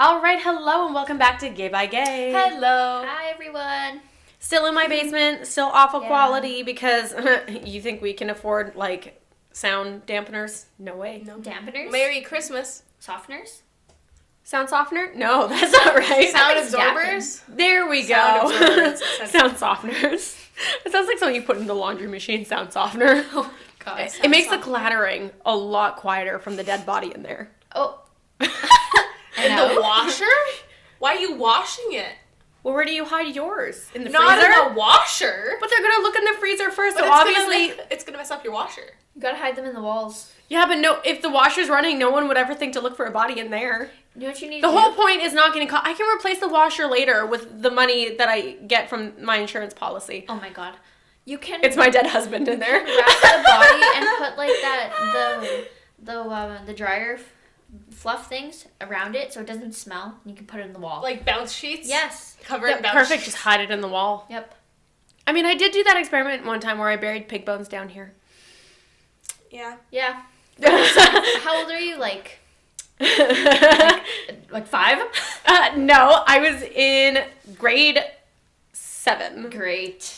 All right, hello and welcome back to Gay by Gay. Hello. Hi, everyone. Still in my basement, still awful quality because you think we can afford, like, sound dampeners? No way. No. Dampeners? Merry Christmas. Softeners? Sound softener? No, that's not right. Sound absorbers? There we go. Sound absorbers. Sound softeners. It sounds like something you put in the laundry machine, sound softener. Oh, God. It makes the clattering a lot quieter from the dead body in there. Oh. In the washer? Why are you washing it? Well, where do you hide yours? In the Not freezer? in the washer. But they're gonna look in the freezer first, But so obviously... it's gonna mess up your washer. You gotta hide them in the walls. Yeah, but no, if the washer's running, no one would ever think to look for a body in there. You know what you need The to whole do? point is not getting caught. I can replace the washer later with the money that I get from my insurance policy. Oh, my God. You can... It's my dead husband in there. wrap the body and put, like, the dryer fluff things around it so it doesn't smell. You can put it in the wall. Like bounce sheets? Yes. Covered Yep, in bounce perfect. sheets. Just hide it in the wall. Yep. I mean, I did do that experiment one time where I buried pig bones down here. Yeah. Yeah. How old are you? Like 5? No, I was in grade 7. Great.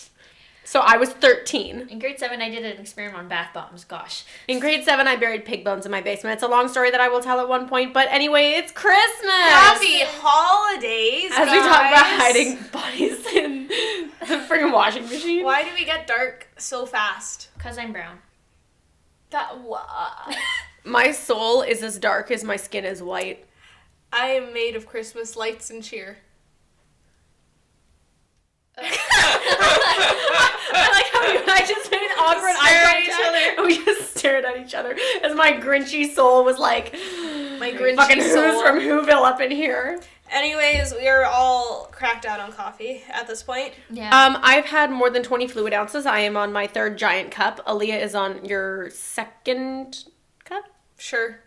So I was 13. In grade 7, I did an experiment on bath bombs. Gosh. In grade 7, I buried pig bones in my basement. It's a long story that I will tell at one point, but anyway, it's Christmas! Happy holidays, As guys. we talk about hiding bodies in the freaking washing machine. Why do we get dark so fast? Because I'm brown. My soul is as dark as my skin is white. I am made of Christmas lights and cheer. I like how you and I just made an awkward eye contact and we just stared at each other as my grinchy soul was like, My grinchy fucking soul. who's from Whoville up in here. Anyways, we are all cracked out on coffee at this point. Yeah. I've had more than 20 fluid ounces. I am on my 3rd giant cup. Aaliyah is on your 2nd cup? Sure.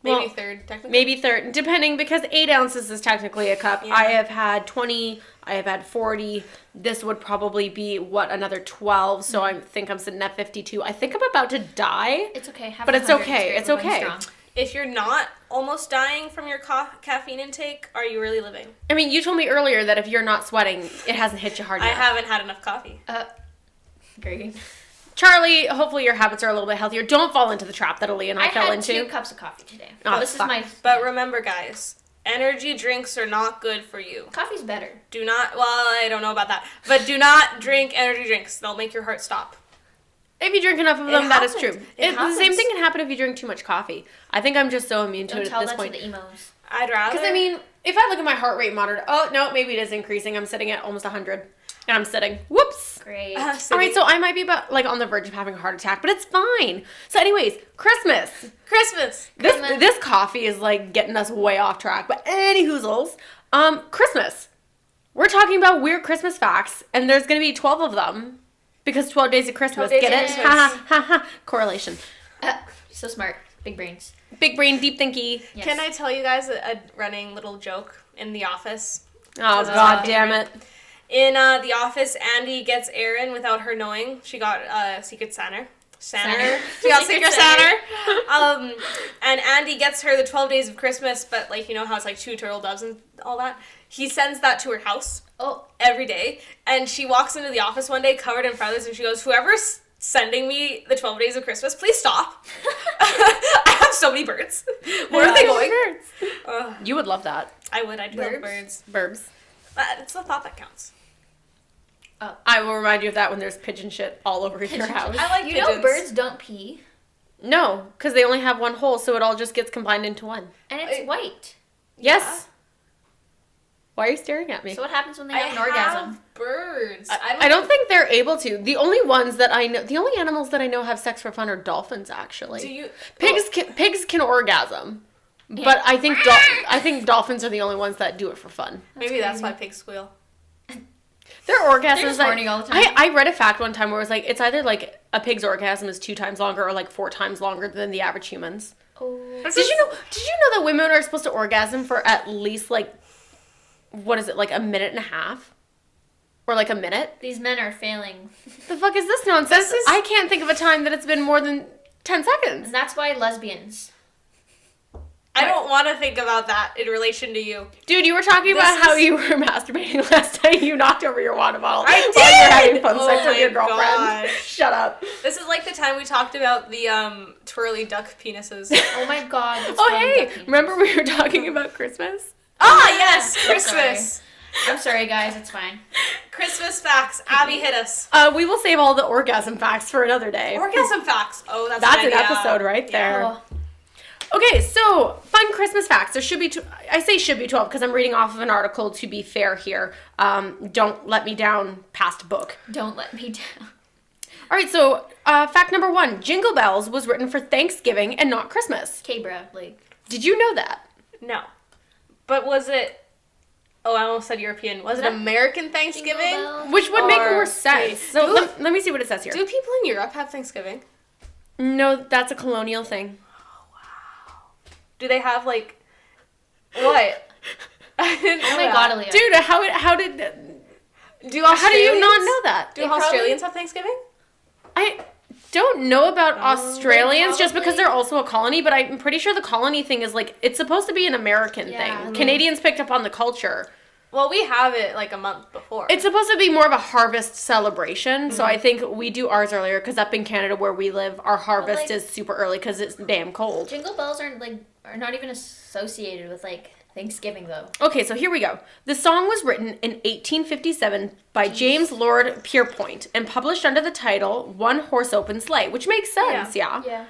Maybe Well, 3rd, technically. Maybe 3rd, depending, because 8 ounces is technically a cup. Yeah. I have had 20, I have had 40. This would probably be, another 12, so I think I'm sitting at 52. I think I'm about to die. It's okay. Have But it's 100 okay, straight it's going okay. strong. If you're not almost dying from your caffeine intake, are you really living? I mean, you told me earlier that if you're not sweating, it hasn't hit you hard I enough. haven't had enough coffee. Great. Charlie, hopefully your habits are a little bit healthier. Don't fall into the trap that Aaliyah and I fell had into. 2 cups of coffee today. Oh, This fuck. is my... But remember, guys, energy drinks are not good for you. Coffee's better. Do not, well, I don't know about that, but do not drink energy drinks. They'll make your heart stop. If you drink enough of them, that is happens. true. It The same happens. thing can happen if you drink too much coffee. I think I'm just so immune to Don't it tell at this that point. to the emos. I'd rather. Because, I mean, if I look at my heart rate monitor, oh, no, maybe it is increasing. I'm sitting at almost 100. And I'm sitting. Whoops. Great. All right, so I might be about, on the verge of having a heart attack, but it's fine. So anyways, Christmas. Christmas. This coffee is, getting us way off track. But any hoozles, Christmas. We're talking about weird Christmas facts, and there's going to be 12 of them. Because 12 days of Christmas. 12 days Get of it? Christmas. Ha ha ha. Correlation. So smart. Big brains. Big brain, deep thinky. Yes. Can I tell you guys a running little joke in the office? Oh, This is god my damn it. In the office, Andy gets Erin without her knowing. She got Secret Santa. Santa. She got Secret Secret Santa. And Andy gets her the 12 days of Christmas, but you know how it's 2 turtle doves and all that? He sends that to her house every day. And she walks into the office one day covered in feathers and she goes, "Whoever's sending me the 12 days of Christmas, please stop." I have so many birds. Where are they going? Ugh, You would love that. I would. I'd love Birds? birds. Burbs. It's the thought that counts. I will remind you of that when there's pigeon shit all over your house. I like You pigeons. know birds don't pee. No, because they only have one hole, so it all just gets combined into one. And it's white. Yes. Why are you staring at me? So what happens when they I have an orgasm? have birds. I don't think they're able to. The only ones that I know, the only animals that I know have sex for fun are dolphins, actually. Do you... Pigs can orgasm. Yeah. But I think dolphins are the only ones that do it for fun. Maybe that's why pigs squeal. Their orgasms, They're just horny all the time. I read a fact one time where it was it's either a pig's orgasm is 2 times longer or 4 times longer than the average human's. Oh. Did you know that women are supposed to orgasm for at least what is it, a minute and a half? Or a minute? These men are failing. The fuck is this nonsense? I can't think of a time that it's been more than 10 seconds. And that's why lesbians. I don't want to think about that in relation to you. Dude, you were talking about how you were masturbating last night. You knocked over your water bottle. I did! While you're having fun sex with your my girlfriend. gosh. Shut up. This is like the time we talked about the twirly duck penises. Oh my god. Oh, hey. Remember we were talking about Christmas? Ah, yes, Christmas. I'm sorry, guys. It's fine. Christmas facts. Abby, hit us. We will save all the orgasm facts for another day. Orgasm facts. Oh, that's That's an an idea. episode right there. Oh. Okay, so fun Christmas facts. There should be, I say should be 12 because I'm reading off of an article to be fair here. Don't let me down past book. Don't let me down. All right, so fact number 1, Jingle Bells was written for Thanksgiving and not Christmas. Okay, bro. Like, Did you know that? No. But was it... Oh, I almost said European. Was it American Thanksgiving? Which would make Or- more sense. So let me see what it says here. Do people in Europe have Thanksgiving? No, that's a colonial thing. Do they have, like... What? I didn't know oh my that. god, Aaliyah. How did Do how do you Australians- not know that? Do Australians have Thanksgiving? I don't know about Australians just because probably. they're also a colony, but I'm pretty sure the colony thing is like it's supposed to be an American Yeah, thing. Canadians picked up on the culture. Well, we have it, like, a month before. It's supposed to be more of a harvest celebration, so I think we do ours earlier because up in Canada where we live, our harvest like- is super early because it's damn cold. Jingle bells are not even associated with like Thanksgiving though. Okay, so here we go. The song was written in 1857 by James Lord Pierpont and published under the title One Horse Open Sleigh, which makes sense, yeah. Yeah.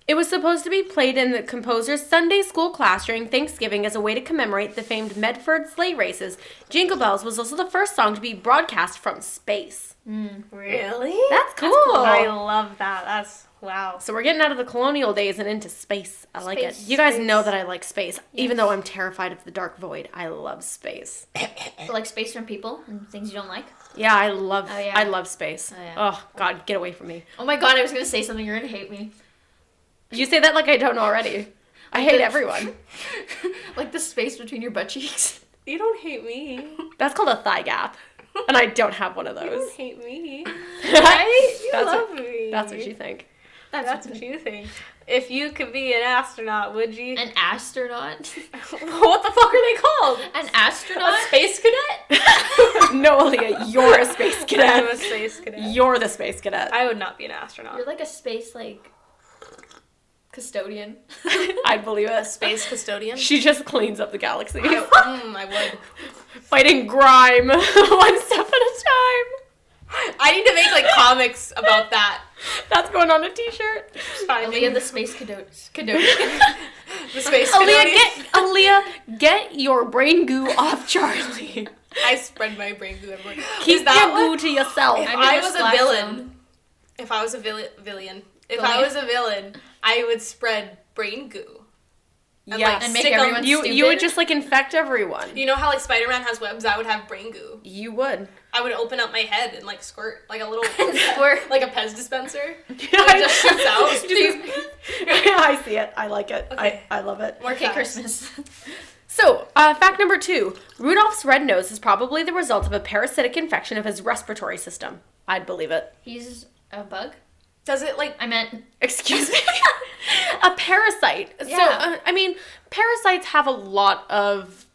It was supposed to be played in the composer's Sunday school class during Thanksgiving as a way to commemorate the famed Medford sleigh races. Jingle Bells was also the first song to be broadcast from space. Really? That's cool. I love that. That's... Wow. So we're getting out of the colonial days and into space. I like it. Space, You guys space. know that I like space. Even though I'm terrified of the dark void, I love space. But like space from people and things you don't like. Yeah, I love yeah. I love space. Oh, yeah. Oh, God, get away from me. Oh my god, I was gonna say something. You're gonna hate me. You say that like I don't already. I hate everyone. Like the space between your butt cheeks. You don't hate me. That's called a thigh gap. And I don't have one of You those. don't hate me. Right? You That's love what- me. That's what you think. That's what you think. If you could be an astronaut, would you? An astronaut. What the fuck are they called? An A astronaut. space cadet? No, Aaliyah, you're a space I'm a cadet. space cadet. You're the space cadet. I would not be an astronaut. You're like a space custodian. I'd believe it. Space custodian? She just cleans up the galaxy. I would. Fighting grime one step at a time. I need to make like comics about that. That's going on a t-shirt. Aaliyah the space custodian. The space Aaliyah, get your brain goo off Charlie. I spread my brain goo everywhere. Keep Is that your goo what- to yourself. If I'm I in the was a slack villain, zone. if I was a villain, if Go I ahead. was a villain, I would spread brain goo. And, Yes. like, And make stick 'em- everyone You stupid. would just like infect everyone. You know how like Spider-Man has webs? I would have brain goo. You would. I would open up my head and like squirt like a little Squirt. like a Pez dispenser. Yeah, It just shoots out. I see it. I like it. Okay. I love it. More Okay, facts. Christmas. So, fact number 2. Rudolph's red nose is probably the result of a parasitic infection of his respiratory system. I'd believe it. He's a bug. Does it like I meant Excuse me? A parasite. So, Yeah. I mean, parasites have a lot of,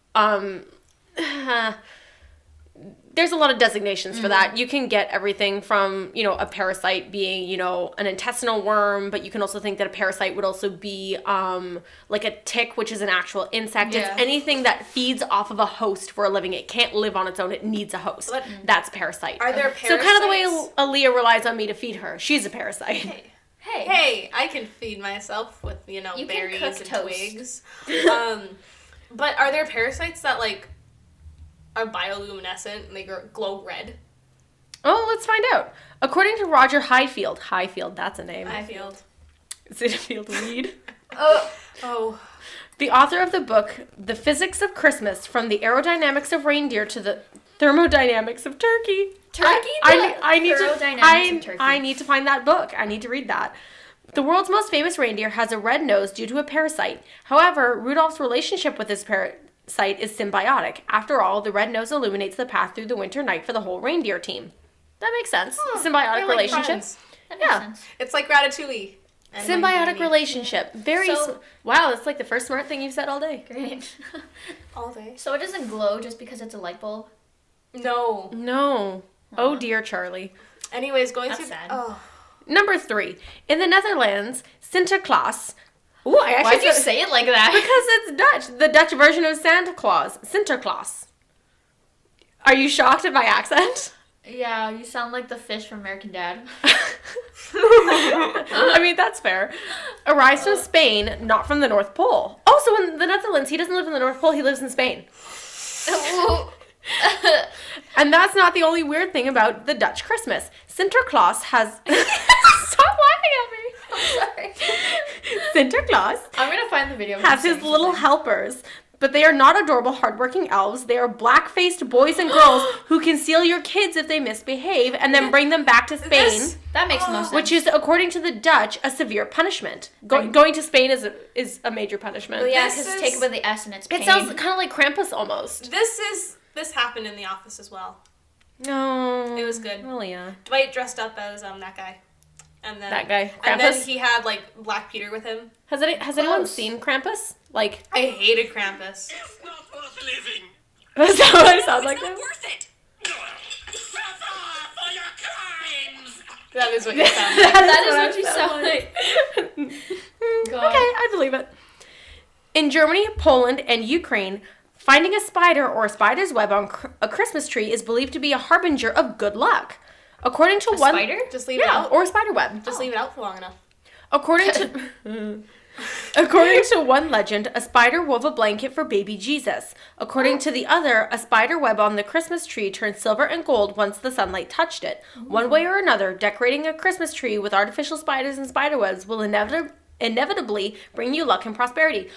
there's a lot of designations for that. You can get everything from, a parasite being, an intestinal worm, but you can also think that a parasite would also be like a tick, which is an actual insect. Yeah. It's anything that feeds off of a host for a living. It can't live on its own. It needs a host. But- That's a parasite. are there parasites? So kind of the way Aaliyah relies on me to feed her. She's a parasite. hey. Hey, I can feed myself with, You can berries cook and toast. twigs. But are there parasites that like are bioluminescent and they glow red? Oh, let's find out. According to Roger Highfield, that's a name. I feel. Is it a field weed? Oh. The author of the book, The Physics of Christmas, From the Aerodynamics of Reindeer to the Thermodynamics of Turkey. Turkey? I need Aerodynamics of turkey. I need to find that book. I need to read that. The world's most famous reindeer has a red nose due to a parasite. However, Rudolph's relationship with this parasite is symbiotic. After all, the red nose illuminates the path through the winter night for the whole reindeer team. That makes sense. Symbiotic They're like relationship. friends. That makes Yeah. sense. It's like Ratatouille Symbiotic relationship. Wow, that's like the first smart thing you've said all day. Great. All day. So it doesn't glow just because it's a light bulb? No. Oh dear, Charlie. Anyways, going That's through... sad. Oh. Number 3. In the Netherlands, Sinterklaas... Ooh, Why'd you say it like that? Because it's Dutch. The Dutch version of Santa Claus. Sinterklaas. Are you shocked at my accent? Yeah, you sound like the fish from American Dad. I mean, that's fair. Arrives from Spain, not from the North Pole. Oh, so in the Netherlands, he doesn't live in the North Pole, he lives in Spain. And that's not the only weird thing about the Dutch Christmas. Sinterklaas has... Stop laughing at me. I'm sorry. Sinterklaas I'm gonna find the video. has his little helpers, but they are not adorable, hardworking elves. They are black-faced boys and girls who can steal your kids if they misbehave and then bring them back to Spain. That makes no sense. Which is, according to the Dutch, a severe punishment. Going to Spain is a major punishment. Well, yeah, because take away the S and it's pain. It sounds kind of like Krampus almost. This happened in The Office as well. No. It was good. Well, yeah. Dwight dressed up as that guy. And then That guy, And then Krampus? he had like Black Peter with him. Has anyone seen Krampus? Like, I hated Krampus. It's not worth living. is that what I sound like? It's not That? worth it. Suffer for your crimes. That is what you sound like. That is what you sound like. God. Okay, I believe it. In Germany, Poland, and Ukraine, finding a spider or a spider's web on a Christmas tree is believed to be a harbinger of good luck. According to one spider? Just leave it yeah, out. or a spider web. Just leave it out for long enough. According to one legend, a spider wove a blanket for baby Jesus. According to the other, a spider web on the Christmas tree turned silver and gold once the sunlight touched it. One way or another, decorating a Christmas tree with artificial spiders and spider webs will inevitably bring you luck and prosperity.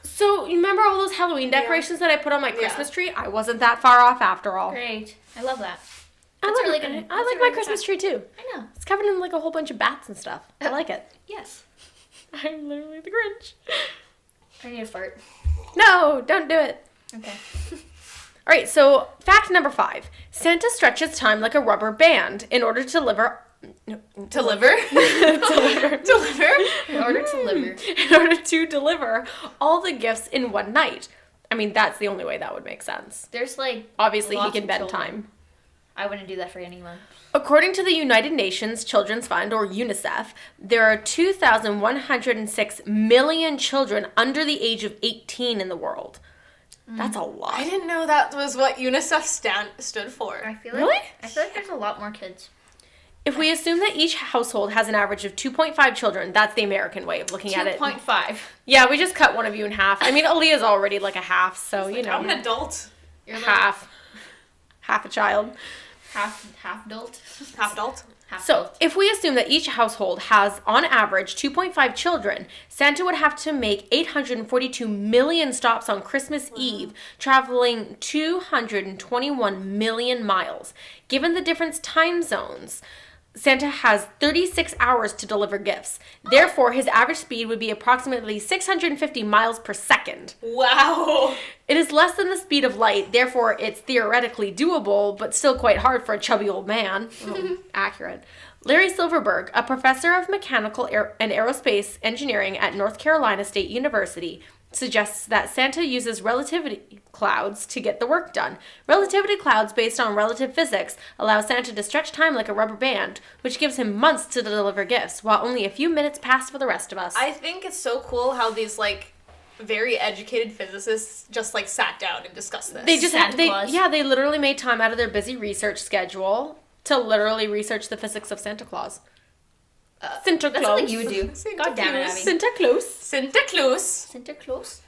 So, you remember all those Halloween decorations that I put on my Christmas tree? I wasn't that far off after all. Great. I love that. I That's like, really good. I That's like a my really good Christmas fact. tree too. I know. It's covered in like a whole bunch of bats and stuff. I like it. Yes. I'm literally the Grinch. I need a fart. No, don't do it. Okay. All right, so fact number 5. Santa stretches time like a rubber band in order to deliver... Deliver? Deliver? In order to liver. In order to deliver all the gifts in one night. I mean, that's the only way that would make sense. There's like Obviously, he lots can of bend children. time. I wouldn't do that for anyone. According to the United Nations Children's Fund, or UNICEF, there are 2,106 million children under the age of 18 in the world. That's a lot. I didn't know that was what UNICEF stood for. I feel Really? I feel like there's a lot more kids. If we assume that each household has an average of 2.5 children, that's the American way of looking at it. 2.5. Yeah, we just cut one of you in half. I mean, Aaliyah's already like a half, so, you know. I'm an adult. You're like Half. Half a child. half adult. Half adult. Half So, adult. if we assume that each household has, on average, 2.5 children, Santa would have to make 842 million stops on Christmas Eve, traveling 221 million miles. Given the different time zones, Santa has 36 hours to deliver gifts. Therefore, his average speed would be approximately 650 miles per second. Wow. It is less than the speed of light, therefore it's theoretically doable, but still quite hard for a chubby old man. Accurate. Larry Silverberg, a professor of mechanical and aerospace engineering at North Carolina State University, suggests that Santa uses relativity clouds to get the work done. Relativity clouds based on relative physics allow Santa to stretch time like a rubber band, which gives him months to deliver gifts, while only a few minutes pass for the rest of us. I think it's so cool how these like very educated physicists just like sat down and discussed this. They just Santa Claus. they literally made time out of their busy research schedule to literally research the physics of Santa Claus. Santa That's Claus. something you would do. Santa God damn it, Claus. Abby. Santa Claus. Santa Claus. Santa Claus.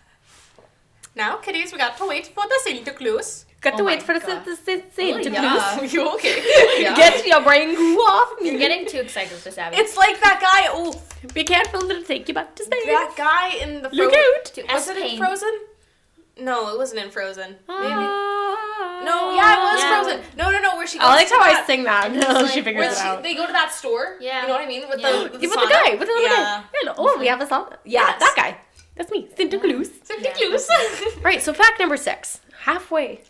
Now, kiddies, we got to wait for the Santa Claus. Got to Oh wait my for the God. Santa Oh, Claus. yeah. Are you okay? Yeah. Get your brain goo off me. You're getting too excited with this, Abby. It's like that guy. Oh, Be careful, it'll take you back to space. that guy in the Look Frozen. out. To Was it in S-Pain. Frozen? No, it wasn't in Frozen. Maybe. Ah. No, yeah, it was Yeah. Frozen. No, where she goes I like to how I that- sing that And he's until like, she figures Where it out. they go to that store. Yeah. You know what I mean? With Yeah. the Yeah, with the sauna. guy, with the little Yeah. guy. Oh, we have a song. Yeah, Yes. that guy. That's me, Santa Claus. Santa Yeah. Claus. All right, so fact number 6. Halfway.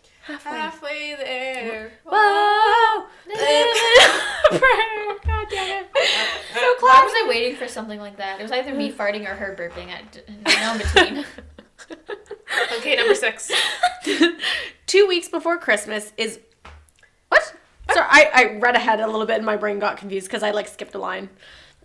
Halfway there. Whoa. God damn it. Why was I waiting for something like that? It was either me farting or her burping. No in between. Okay, number 6. 2 weeks before Christmas is... What? Sorry, I read ahead a little bit and my brain got confused because I, skipped a line.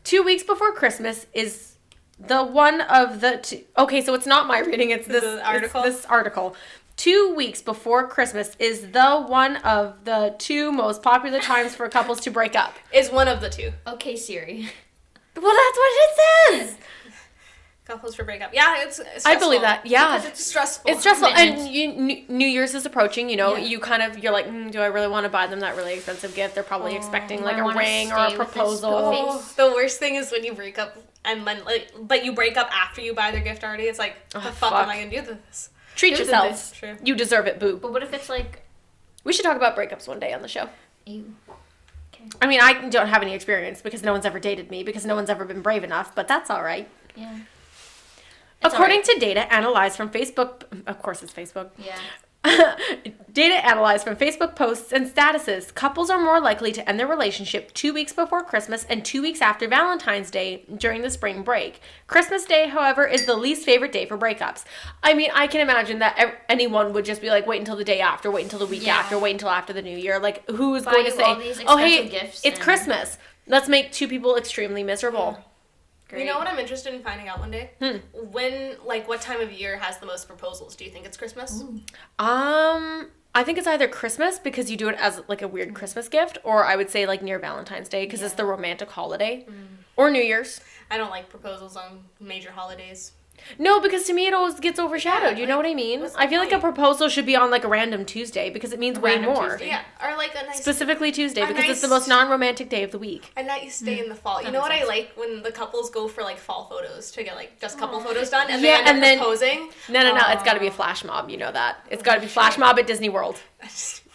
2 weeks before Christmas is the one of the... Okay, so it's not my reading, it's this article. It's this article. 2 weeks before Christmas is the one of the 2 most popular times for couples to break up. Is one of the 2. Okay, Siri. Well, that's what it says. Couples for breakup. Yeah, it's stressful. I believe that. Yeah. Because it's stressful. It's stressful. Commitment. And New Year's is approaching, you're like, do I really want to buy them that really expensive gift? They're probably expecting I a wanna ring or a stay with this proposal. face. The worst thing is when you break up and then, but you break up after you buy their gift already. It's like, the fuck am I going to do this? Treat Who did yourself. this? True. You deserve it, boo. But what if it's like, We should talk about breakups one day on the show. ew. I mean, I don't have any experience because no one's ever dated me, because no one's ever been brave enough, but that's all right. Yeah. According to data analyzed from Facebook, of course it's Facebook. Yeah. Data analyzed from Facebook posts and statuses, couples are more likely to end their relationship 2 weeks before Christmas and 2 weeks after Valentine's Day during the spring break. Christmas Day, however, is the least favorite day for breakups. I mean, I can imagine that anyone would just be like, wait until the day after, wait until the week after, wait until after the new year. Like, who is going to all these say, oh, hey, expensive gifts it's and- Christmas. Let's make 2 people extremely miserable. Great. You know what I'm interested in finding out one day? When, what time of year has the most proposals? Do you think it's Christmas? Ooh. I think it's either Christmas because you do it as a weird Christmas gift, or I would say near Valentine's Day because it's the romantic holiday, or New Year's. I don't like proposals on major holidays. No, because to me it always gets overshadowed. Yeah, you know what I mean? what's the I feel like a point? proposal should be on a random Tuesday because it means way Random more. Tuesday. Yeah, or a nice Specifically Tuesday A because it's the nice- most non-romantic day of the week. a nice day in the fall. You That know what makes I sense. like when the couples go for fall photos to get just couple photos done and Yeah, they end and up then- proposing. No, it's got to be a flash mob. You know that. It's got to be flash mob at Disney World.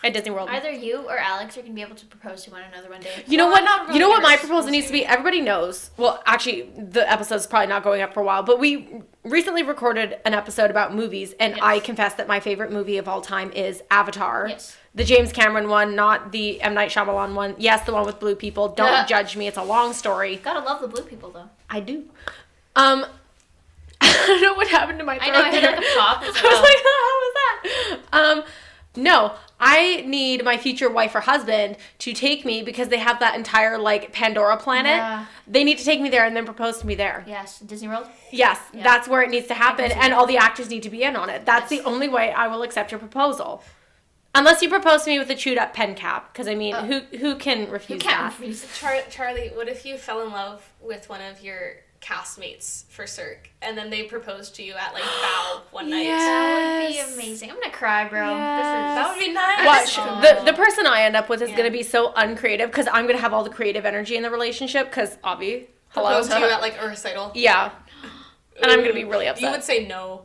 At Disney World. Either you or Alex are going to be able to propose to one another one day. You know Well, what? I'm not really You know what my nervous. proposal We'll needs to see. be? Everybody knows. Well, actually, the episode's probably not going up for a while, but we recently recorded an episode about movies, and Yes. I confess that my favorite movie of all time is Avatar. Yes. The James Cameron one, not the M. Night Shyamalan one. Yes, the one with blue people. Don't judge me. It's a long story. Gotta love the blue people, though. I do. I don't know what happened to my throat I know, I heard there. like a pop. I was like, oh, how was that? No, I need my future wife or husband to take me because they have that entire Pandora planet. Yeah. They need to take me there and then propose to me there. Yes, Disney World. Yes, Yeah. that's where it needs to happen, see and that. all the actors need to be in on it. That's Yes. the only way I will accept your proposal. Unless you propose to me with a chewed up pen cap, because I mean, who can refuse that? Charlie, what if you fell in love with one of your castmates for Cirque and then they proposed to you at bow one night? That would be Yes. amazing. I'm gonna cry, bro. That would be nice. Watch, Aw. the person I end up with is Yeah. going to be so uncreative because I'm going to have all the creative energy in the relationship because, Avi, hello. Proposed to you at a recital. Yeah. And I'm going to be really upset. You would say no.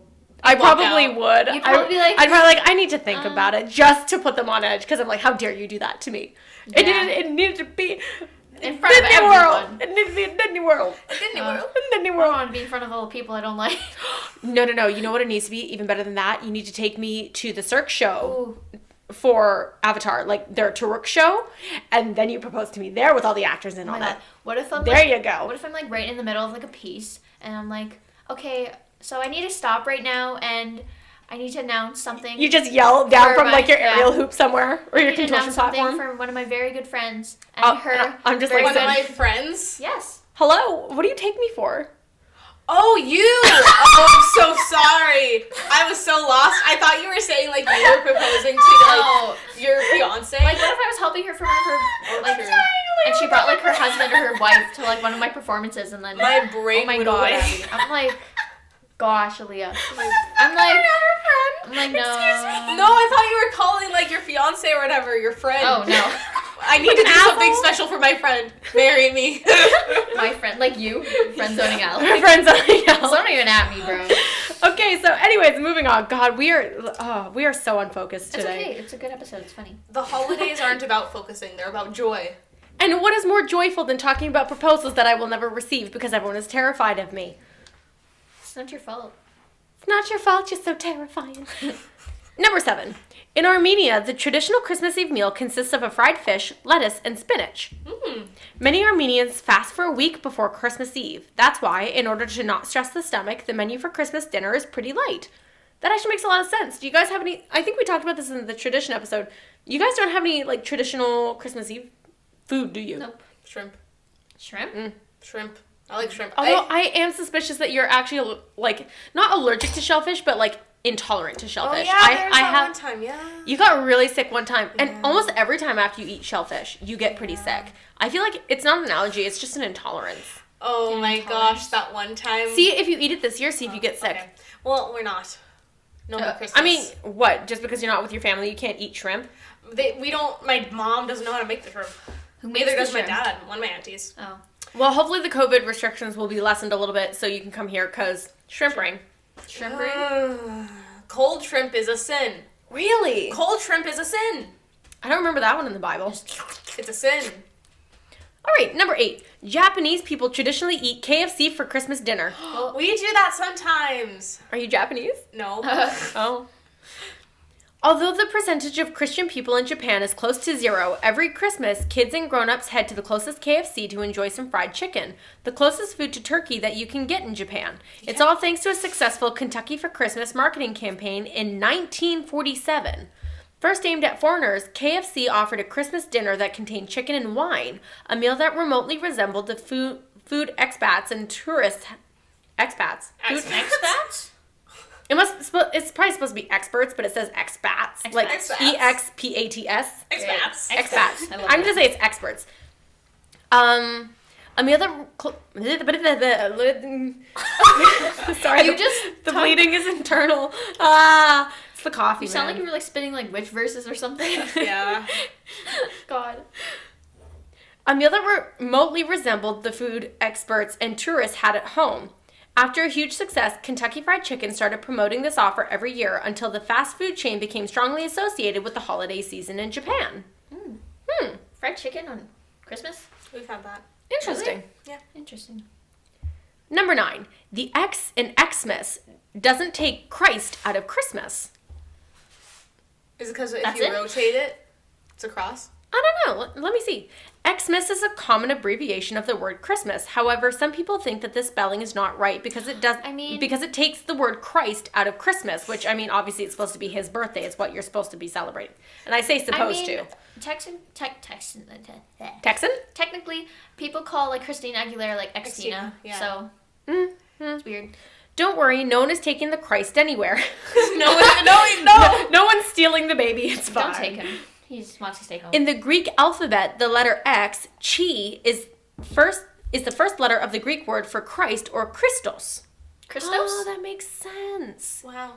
I walk probably out. would. You'd probably be like, I'd probably I need to think about it just to put them on edge because I'm like, how dare you do that to me? Yeah. It needed to be in front of Disney everyone. World. It needed to be in Disney World. Disney Uh, World. Disney I don't World. want to be in front of all the people I don't like. No. You know what it needs to be? Even better than that, you need to take me to the Cirque show Ooh. for Avatar, their Turok show, and then you propose to me there with all the actors in Oh my on God. it. What if I'm There you go. What if I'm right in the middle of a piece and I'm like, okay, so I need to stop right now and I need to announce something. You just yell down For from my- your aerial yeah. hoop somewhere or your I need to contortion announce something platform. for one of my very good friends and Oh, her. I'm just very like One of good- my friends. Yes. Hello, what do you take me for? Oh, you! Oh, I'm so sorry. I was so lost. I thought you were saying you were proposing to your fiance. Like, what if I was helping her for one of her true. and she brought her husband or her wife to one of my performances and then My brain oh my would God, away. Abby. I'm like, gosh, Aaliyah. Like, I'm like, no. no, I thought you were calling your fiance or whatever, your friend. Oh no, I need to do something special for my friend. Marry me. my friend, like you, friend zoning out. Our friends on the So don't even at me, bro. Okay, so anyways, moving on. God, we are so unfocused It's today. okay. It's a good episode. It's funny. The holidays aren't about focusing, they're about joy. And what is more joyful than talking about proposals that I will never receive because everyone is terrified of me? It's not your fault. It's not your fault, you're so terrifying. Number 7. In Armenia, the traditional Christmas Eve meal consists of a fried fish, lettuce, and spinach. Many Armenians fast for a week before Christmas Eve. That's why, in order to not stress the stomach, the menu for Christmas dinner is pretty light. That actually makes a lot of sense. Do you guys have any... I think we talked about this in the tradition episode. You guys don't have any, like, traditional Christmas Eve food, do you? Nope. Shrimp. Shrimp? Shrimp. I like shrimp. Although I am suspicious that you're actually, like, not allergic to shellfish, but, like, intolerant to shellfish. Oh, yeah, there was that one time, yeah. You got really sick one time, and almost every time after you eat shellfish, you get pretty sick. I feel like it's not an allergy, it's just an intolerance. Oh my gosh, that one time. See if you eat it this year, see if you get sick. Okay. Well, we're not. No more Christmas. I mean, what? Just because you're not with your family, you can't eat shrimp? We don't, my mom doesn't know how to make the shrimp. Who makes Neither the does my shrimp? dad, one of my aunties. Oh. Well, hopefully the COVID restrictions will be lessened a little bit so you can come here, because shrimp ring. Shrimp ring? Cold shrimp is a sin. Really? Cold shrimp is a sin. I don't remember that one in the Bible. It's a sin. All right, number 8. Japanese people traditionally eat KFC for Christmas dinner. We do that sometimes. Are you Japanese? No. Oh. Although the percentage of Christian people in Japan is close to 0, every Christmas, kids and grown-ups head to the closest KFC to enjoy some fried chicken, the closest food to turkey that you can get in Japan. Yeah. It's all thanks to a successful Kentucky for Christmas marketing campaign in 1947. First aimed at foreigners, KFC offered a Christmas dinner that contained chicken and wine, a meal that remotely resembled the food expats and tourists... Expats? Expats? It's probably supposed to be experts, but it says expats. Like E-X-P-A-T-S. Expats. Expats. I love I'm going to say it's experts. A meal that... Sorry, the bleeding is internal. It's the coffee, You sound like you were like spinning like witch verses or something. Yeah. God. A meal that remotely resembled the food experts and tourists had at home. After a huge success, Kentucky Fried Chicken started promoting this offer every year until the fast food chain became strongly associated with the holiday season in Japan. Fried chicken on Christmas? We've had that. Interesting. Really? Yeah. Interesting. Number 9. The X in Xmas doesn't take Christ out of Christmas. Is it because if That's you it? rotate it, it's a cross? I don't know. Let me see. Xmas is a common abbreviation of the word Christmas. However, some people think that this spelling is not right because because it takes the word Christ out of Christmas, which, I mean, obviously it's supposed to be his birthday. It's what you're supposed to be celebrating. And I say supposed to. Texan? Technically, people call like Christina Aguilera like Xtina. Yeah. So, it's weird. Don't worry, no one is taking the Christ anywhere. No one's stealing the baby. It's fine. Don't take him. He just wants to stay home. In the Greek alphabet, the letter X, chi, is the first letter of the Greek word for Christ or Christos. Christos? Oh, that makes sense. Wow.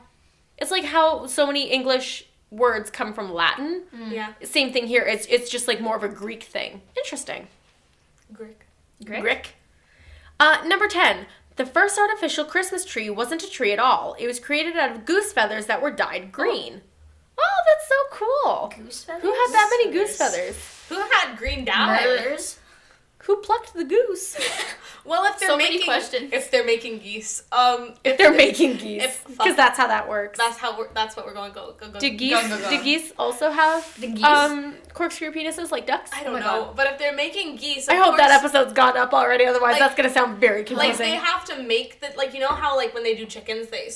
It's like how so many English words come from Latin. Yeah. Same thing here. It's just like more of a Greek thing. Interesting. Greek. Number 10. The first artificial Christmas tree wasn't a tree at all. It was created out of goose feathers that were dyed green. Oh, that's so cool. Goose feathers? Who had that many goose feathers? Who had green dye? Murderers? Who plucked the goose? Well, if they're So many making questions. if they're making geese, If they're making geese, if- because that's how that works. that's what we're going go. Do geese go. do geese also have The geese? corkscrew penises like ducks? I don't my know, God. but if they're making geese, I of hope that course- episode's gone up already. Otherwise, Like- that's gonna sound very confusing. Like they have to make the you know how like when they do chickens, they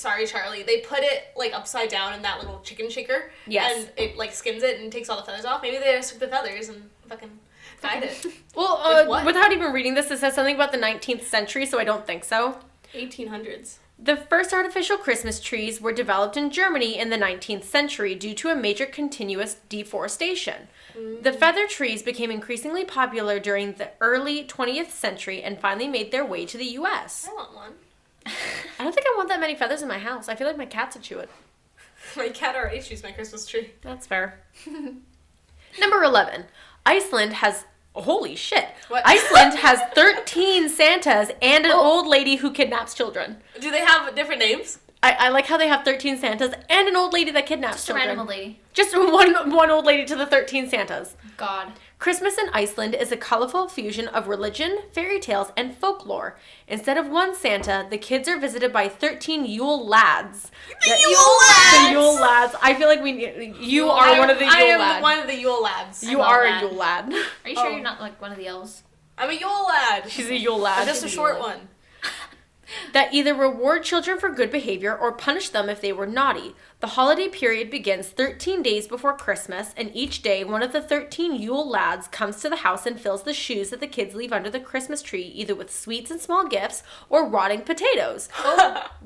put it like upside down in that little chicken shaker. Yes. And it like skins it and takes all the feathers off. Maybe they just took the feathers and fucking dyed it. Well, With what? without even reading this, it says something about the 19th century, so I don't think so. 1800s. The first artificial Christmas trees were developed in Germany in the 19th century due to a major continuous deforestation. The feather trees became increasingly popular during the early 20th century and finally made their way to the U.S. I want one. I don't think I want that many feathers in my house. I feel like my cats would chew it. My cat already chews my Christmas tree. That's fair. Number 11. Iceland has... Holy shit. What? Iceland has 13 Santas and an old lady who kidnaps children. Do they have different names? I like how they have 13 Santas and an old lady that kidnaps Just a children. random old lady. Just one old lady to the 13 Santas. God. Christmas in Iceland is a colorful fusion of religion, fairy tales, and folklore. Instead of one Santa, the kids are visited by 13 Yule lads. The Yule lads! The Yule lads. I feel like you are one of the Yule I am lads. one of the Yule lads. You love are that. a Yule lad. Are you sure you're not like one of the elves? I'm a Yule lad. She's a Yule lad. I'm just a short one. That either reward children for good behavior or punish them if they were naughty. The holiday period begins 13 days before Christmas, and each day one of the 13 Yule lads comes to the house and fills the shoes that the kids leave under the Christmas tree, either with sweets and small gifts or rotting potatoes,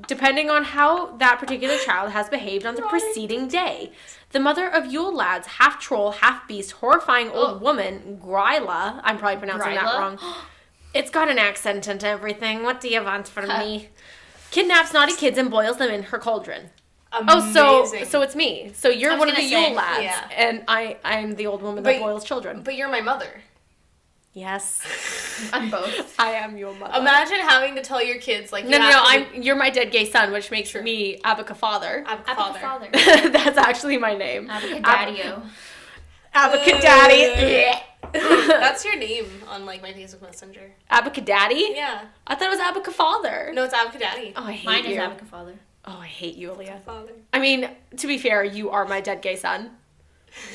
depending on how that particular child has behaved on the preceding day. The mother of Yule lads, half troll, half beast, horrifying old woman, Gryla, I'm probably pronouncing that Gryla? wrong. It's got an accent and everything. What do you want from me? Kidnaps naughty kids and boils them in her cauldron. Amazing. Oh, so it's me. So you're I was one of the gonna say, Yule lads, yeah. and I'm the old woman that But- boils children. But you're my mother. Yes, I'm both. I am your mother. Imagine having to tell your kids like You're my dead gay son, which makes me Abaca father. father. Father. That's actually my name. Abacadaddio. Abaca daddy. That's your name on like my Facebook Messenger. Abaca daddy? Yeah. I thought it was Abaca father. No, it's Abacadaddy. Oh, I hate Mine you. is Abacaffather. Oh, I hate you, Aaliyah. Father. I mean, to be fair, you are my dead gay son.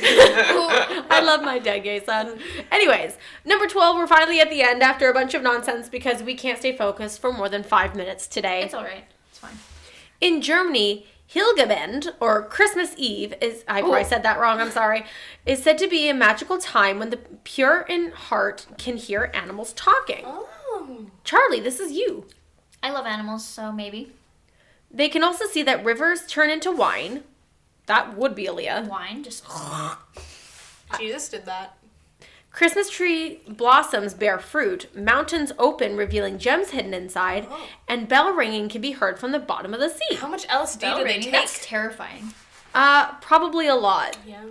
I love my dead gay son. Anyways, number 12, we're finally at the end after a bunch of nonsense because we can't stay focused for more than 5 minutes today. It's alright. It's fine. In Germany, Hilgebend, or Christmas Eve, I probably said that wrong, I'm sorry, is said to be a magical time when the pure in heart can hear animals talking. Oh. Charlie, this is you. I love animals, so maybe. They can also see that rivers turn into wine. That would be Aaliyah. Wine, just... Jesus did that. Christmas tree blossoms bear fruit, mountains open revealing gems hidden inside, and bell ringing can be heard from the bottom of the sea. How much LSD Bell do they ringing, take? that's terrifying. Probably a lot. Yeah.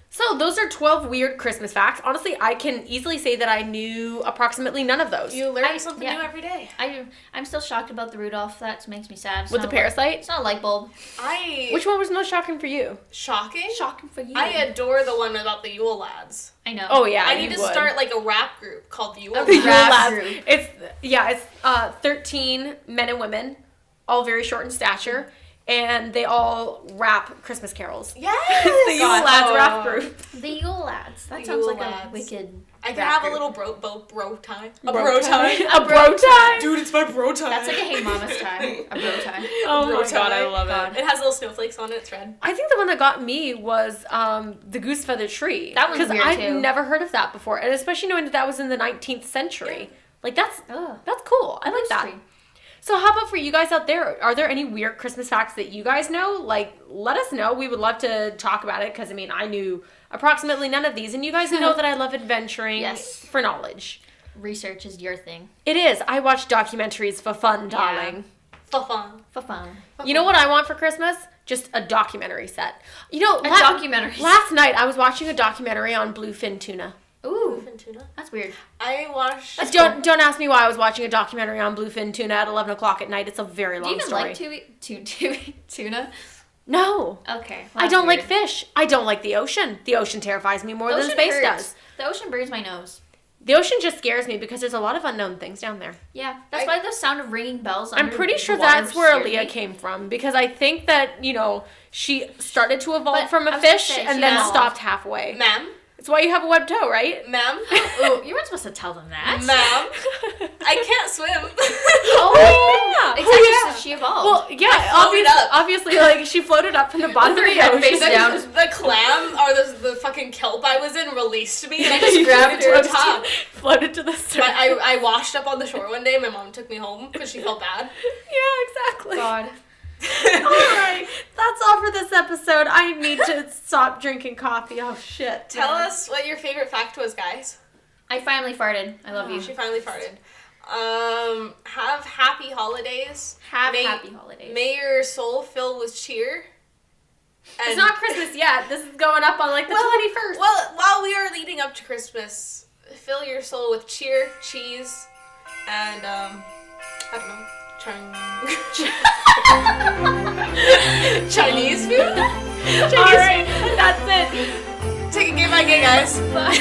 So those are 12 weird Christmas facts. Honestly, I can easily say that I knew approximately none of those. You learn something new every day. I'm still shocked about the Rudolph. That makes me sad. It's With not the a light- parasite? It's not a light bulb. Which one was most shocking for you? Shocking? Shocking for you. I adore the one about the Yule lads. I know. Oh yeah, I you need to would. start like a rap group called the Yule The Yule Lads. Lads. group. It's 13 men and women, all very short in stature, and they all rap Christmas carols. Yes! The Yule Lads rap group. The Yule Lads. That The sounds Yule like Lads. a wicked. I can rap have a group. little bro tie. A Bro bro tie. A bro tie. Dude, it's my bro tie. That's like a Hey Mama's tie. A bro tie. Oh Bro my god, I tie. love God. it. It has little snowflakes on it. It's red. I think the one that got me was the goose feather tree. That one's weird, I've too. never heard of that before, and especially knowing that was in the 19th century. Like that's Ugh. cool. I like that. History. So how about for you guys out there? Are there any weird Christmas facts that you guys know? Like, let us know. We would love to talk about it because, I mean, I knew approximately none of these. And you guys know that I love adventuring Yes. for knowledge. Research is your thing. It is. I watch documentaries for fun, darling. Fun. For fun. You know what I want for Christmas? Just a documentary set. You know, documentary set. Last night I was watching a documentary on bluefin tuna. Ooh, Tuna. that's weird. I watched. Don't ask me why I was watching a documentary on bluefin tuna at 11 o'clock at night. It's a very Do long you even story. like tuna? No. Okay. Well, I that's don't like weird. fish. I don't like the ocean. The ocean terrifies me more The than ocean space hurts. does. The ocean burns my nose. The ocean just scares me because there's a lot of unknown things down there. Yeah, that's why the sound of ringing bells. I'm under pretty the sure water that's where scared Aaliyah me. came from because I think that, you know, she started to evolve But from I a was gonna fish say, and she then evolved. stopped halfway. Ma'am? That's why you have a webbed toe, right? Ma'am? Ooh, you weren't supposed to tell them that. Ma'am? I can't swim. Oh, yeah. Exactly. Oh, yeah. So she evolved. Well, yeah, I floated up. obviously, like, she floated up from the bottom of With her the head ocean. face down. The clam or the fucking kelp I was in released me and I Just just grabbed grabbed to her. the top. Floated to the surface. But I washed up on the shore one day and my mom took me home because she felt bad. Yeah, exactly. God. Alright, that's all for this episode. I need to stop drinking coffee. Oh, shit. Tell us what your favorite fact was, guys. I finally farted. I love you. She finally farted. Have happy holidays. Have happy holidays. May your soul fill with cheer. And It's not Christmas yet. This is going up on, like, the 21st. Well, while we are leading up to Christmas, fill your soul with cheer, cheese, and I don't know, trying. Chinese food? Alright, that's it. Take a gay by gay, guys. Bye.